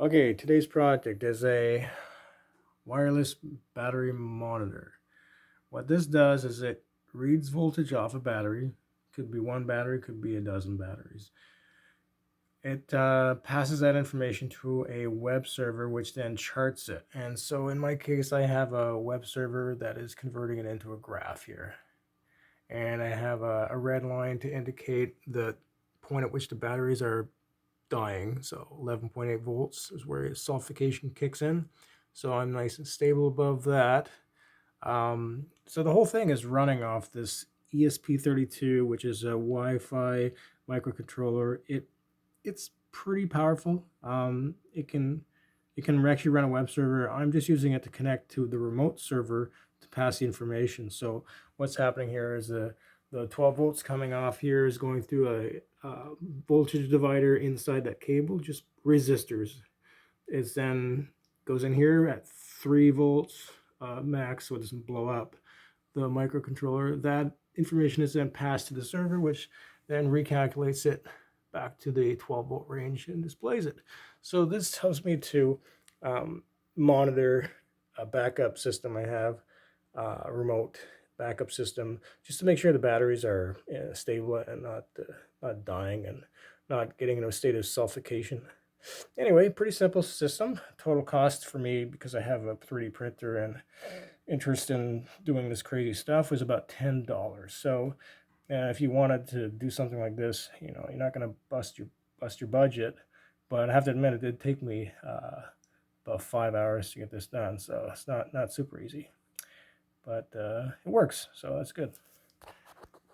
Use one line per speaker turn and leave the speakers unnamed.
Okay, today's project is a wireless battery monitor. What this does is it reads voltage off a battery. Could be one battery, could be a dozen batteries. It passes that information to a web server, which then charts it. And so in my case, I have a web server that is converting it into a graph here. And I have a red line to indicate the point at which the batteries are dying. So 11.8 volts is where sulfication kicks in. So I'm nice and stable above that. So the whole thing is running off this ESP32, which is a Wi-Fi microcontroller. It's pretty powerful. It can actually run a web server. I'm just using it to connect to the remote server to pass the information. So what's happening here is the 12 volts coming off here is going through a voltage divider inside that cable, just resistors. It then goes in here at 3 volts max, so it doesn't blow up the microcontroller. That information is then passed to the server, which then recalculates it back to the 12-volt range and displays it. So this helps me to monitor a backup system I have, a remote backup system, just to make sure the batteries are stable and not dying and not getting into a state of sulfication. Anyway, pretty simple system. Total cost for me, because I have a 3D printer and interest in doing this crazy stuff, was about $10. So if you wanted to do something like this, you're not going to bust your budget. But I have to admit, it did take me about 5 hours to get this done. So it's not super easy, but it works. So that's good.